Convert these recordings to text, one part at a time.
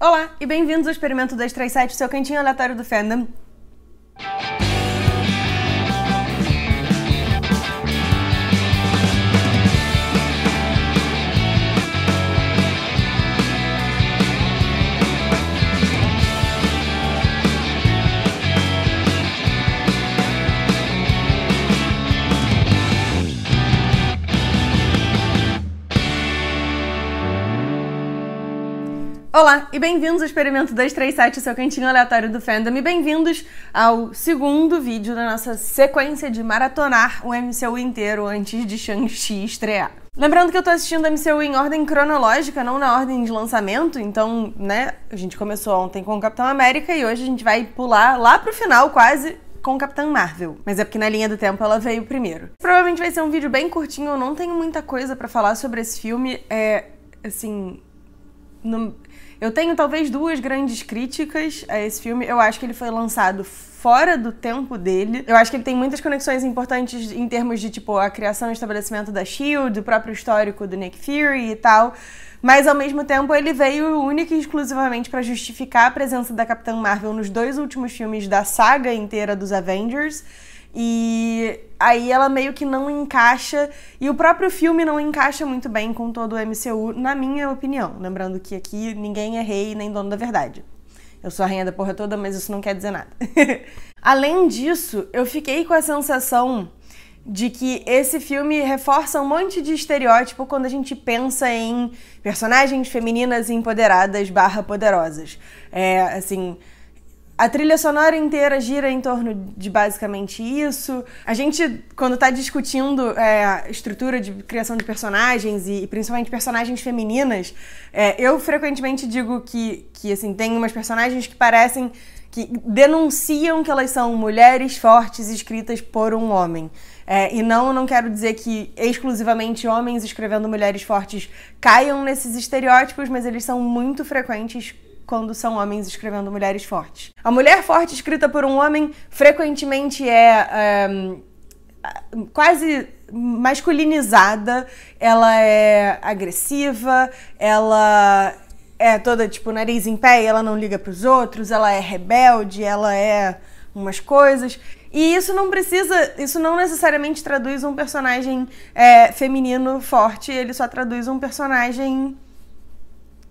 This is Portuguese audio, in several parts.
Olá e bem-vindos ao Experimento 237, o seu cantinho aleatório do fandom. Olá e bem-vindos ao Experimento 237, o seu cantinho aleatório do fandom, e bem-vindos ao segundo vídeo da nossa sequência de maratonar o MCU inteiro antes de Shang-Chi estrear. Lembrando que eu tô assistindo o MCU em ordem cronológica, não na ordem de lançamento, então, né, a gente começou ontem com o Capitão América e hoje a gente vai pular lá pro final quase com o Capitão Marvel. Mas é porque na linha do tempo ela veio primeiro. Provavelmente vai ser um vídeo bem curtinho, eu não tenho muita coisa pra falar sobre esse filme, Eu tenho talvez duas grandes críticas a esse filme. Eu acho que ele foi lançado fora do tempo dele. Eu acho que ele tem muitas conexões importantes em termos de, tipo, a criação e estabelecimento da S.H.I.E.L.D., o próprio histórico do Nick Fury e tal. Mas, ao mesmo tempo, ele veio única e exclusivamente para justificar a presença da Capitã Marvel nos dois últimos filmes da saga inteira dos Avengers. E aí ela meio que não encaixa, e o próprio filme não encaixa muito bem com todo o MCU, na minha opinião. Lembrando que aqui ninguém é rei nem dono da verdade. Eu sou a rainha da porra toda, mas isso não quer dizer nada. Além disso, eu fiquei com a sensação de que esse filme reforça um monte de estereótipo quando a gente pensa em personagens femininas empoderadas / poderosas. A trilha sonora inteira gira em torno de basicamente isso. A gente, quando tá discutindo a estrutura de criação de personagens e principalmente personagens femininas, eu frequentemente digo que assim, tem umas personagens que parecem, que denunciam que elas são mulheres fortes escritas por um homem. E não quero dizer que exclusivamente homens escrevendo mulheres fortes caiam nesses estereótipos, mas eles são muito frequentes quando são homens escrevendo mulheres fortes. A mulher forte escrita por um homem frequentemente é quase masculinizada, ela é agressiva, ela é toda tipo nariz em pé e ela não liga pros outros, ela é rebelde, ela é umas coisas. E isso não necessariamente traduz um personagem feminino forte, ele só traduz um personagem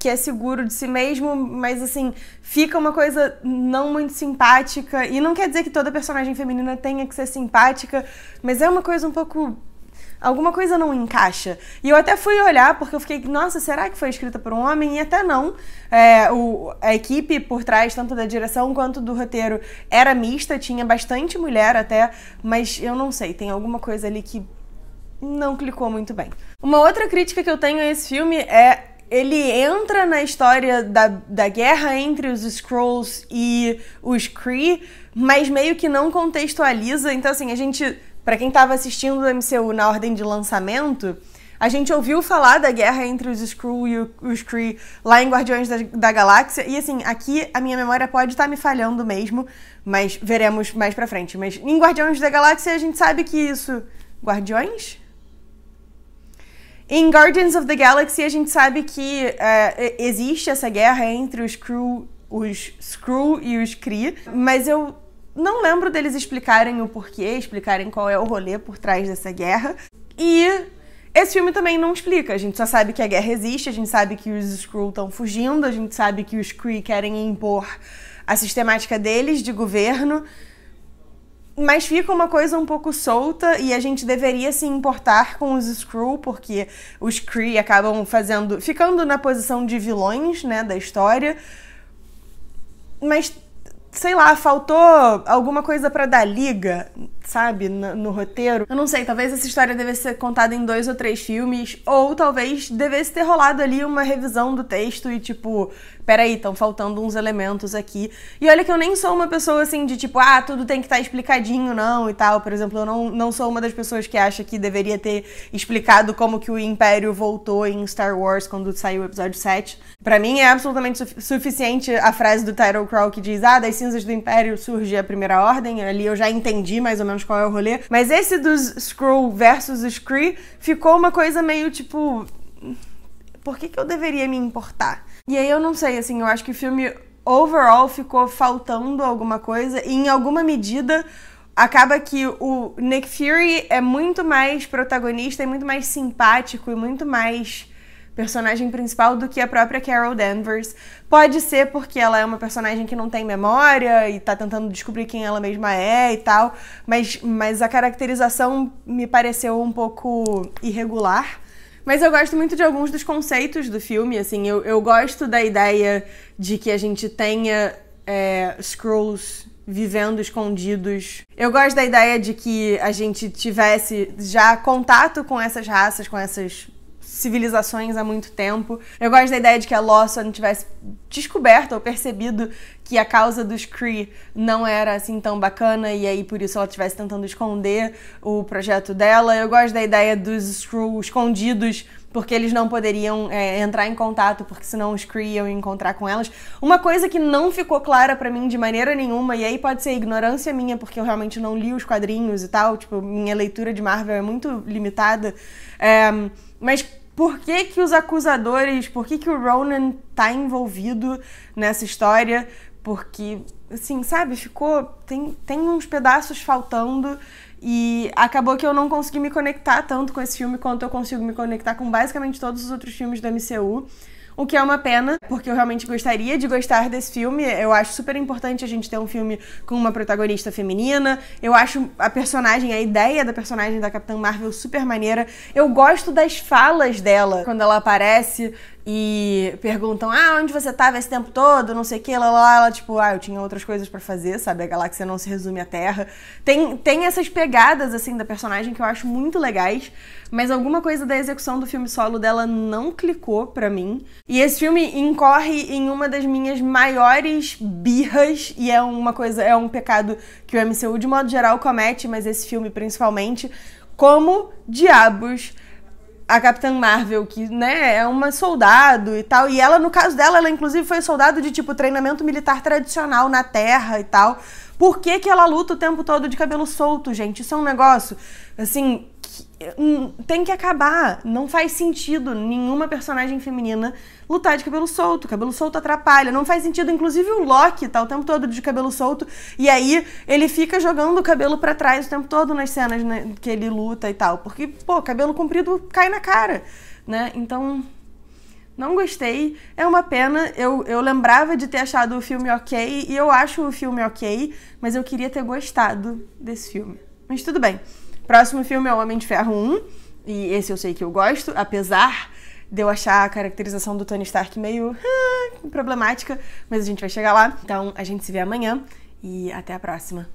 que é seguro de si mesmo, mas assim, fica uma coisa não muito simpática, e não quer dizer que toda personagem feminina tenha que ser simpática, mas é uma coisa um pouco... alguma coisa não encaixa. E eu até fui olhar, porque eu fiquei, nossa, será que foi escrita por um homem? E até não. A equipe por trás, tanto da direção quanto do roteiro, era mista, tinha bastante mulher até, mas eu não sei, tem alguma coisa ali que não clicou muito bem. Uma outra crítica que eu tenho a esse filme é: ele entra na história da guerra entre os Skrulls e os Kree, mas meio que não contextualiza. Então, assim, a gente, pra quem tava assistindo o MCU na ordem de lançamento, a gente ouviu falar da guerra entre os Skrull e os Kree lá em Guardiões da Galáxia, e assim, aqui a minha memória pode estar me falhando mesmo, mas veremos mais pra frente. Mas em Guardiões da Galáxia a gente sabe que isso... Guardiões? Em Guardians of the Galaxy, a gente sabe que existe essa guerra entre os Skrull e os Kree, mas eu não lembro deles explicarem o porquê, explicarem qual é o rolê por trás dessa guerra. E esse filme também não explica, a gente só sabe que a guerra existe, a gente sabe que os Skrull estão fugindo, a gente sabe que os Kree querem impor a sistemática deles de governo, mas fica uma coisa um pouco solta e a gente deveria se importar com os Skrull, porque os Kree acabam ficando na posição de vilões, né, da história. Mas, sei lá, faltou alguma coisa pra dar liga, sabe, no roteiro. Eu não sei, talvez essa história devesse ser contada em 2 ou 3 filmes, ou talvez devesse ter rolado ali uma revisão do texto e tipo, peraí, estão faltando uns elementos aqui. E olha que eu nem sou uma pessoa assim de tipo, tudo tem que estar explicadinho não e tal. Por exemplo, eu não sou uma das pessoas que acha que deveria ter explicado como que o Império voltou em Star Wars quando saiu o episódio 7. Pra mim é absolutamente suficiente a frase do Tyrell Crow que diz, das cinzas do Império surge a Primeira Ordem. Ali eu já entendi mais ou menos qual é o rolê. Mas esse dos Skrull versus os Kree ficou uma coisa meio tipo... Por que eu deveria me importar? E aí eu não sei, assim, eu acho que o filme overall ficou faltando alguma coisa e em alguma medida acaba que o Nick Fury é muito mais protagonista e muito mais simpático e muito mais personagem principal do que a própria Carol Danvers. Pode ser porque ela é uma personagem que não tem memória e tá tentando descobrir quem ela mesma é e tal, mas a caracterização me pareceu um pouco irregular. Mas eu gosto muito de alguns dos conceitos do filme, assim, eu gosto da ideia de que a gente tenha Skrulls vivendo escondidos. Eu gosto da ideia de que a gente tivesse já contato com essas raças, com essas civilizações há muito tempo. Eu gosto da ideia de que a Lawson tivesse descoberto ou percebido que a causa dos Kree não era assim tão bacana e aí por isso ela estivesse tentando esconder o projeto dela. Eu gosto da ideia dos Skrull escondidos porque eles não poderiam entrar em contato, porque senão os Kree iam encontrar com elas. Uma coisa que não ficou clara pra mim de maneira nenhuma, e aí pode ser ignorância minha, porque eu realmente não li os quadrinhos e tal, tipo, minha leitura de Marvel é muito limitada, mas por que que os acusadores, por que que o Ronan tá envolvido nessa história? Porque, assim, sabe, tem uns pedaços faltando e acabou que eu não consegui me conectar tanto com esse filme quanto eu consigo me conectar com basicamente todos os outros filmes da MCU. O que é uma pena, porque eu realmente gostaria de gostar desse filme. Eu acho super importante a gente ter um filme com uma protagonista feminina. Eu acho a ideia da personagem da Capitã Marvel super maneira. Eu gosto das falas dela quando ela aparece e perguntam, onde você tava esse tempo todo, não sei o que, ela tipo, eu tinha outras coisas pra fazer, sabe, a galáxia não se resume à Terra. Tem essas pegadas, assim, da personagem que eu acho muito legais, mas alguma coisa da execução do filme solo dela não clicou pra mim. E esse filme incorre em uma das minhas maiores birras, e é um pecado que o MCU de modo geral comete, mas esse filme principalmente, como diabos a Capitã Marvel, que, né, é uma soldado e tal, e ela, no caso dela, ela inclusive foi soldado de, tipo, treinamento militar tradicional na Terra e tal. Por que que ela luta o tempo todo de cabelo solto, gente? Isso é um negócio, assim, tem que acabar. Não faz sentido nenhuma personagem feminina lutar de cabelo solto. Cabelo solto atrapalha. Não faz sentido, inclusive o Loki tá o tempo todo de cabelo solto e aí ele fica jogando o cabelo pra trás o tempo todo nas cenas, né, que ele luta e tal. Porque, pô, cabelo comprido cai na cara, né? Então, não gostei. É uma pena. Eu lembrava de ter achado o filme ok e eu acho o filme ok, mas eu queria ter gostado desse filme. Mas tudo bem. Próximo filme é o Homem de Ferro 1, e esse eu sei que eu gosto, apesar de eu achar a caracterização do Tony Stark meio problemática, mas a gente vai chegar lá. Então a gente se vê amanhã e até a próxima.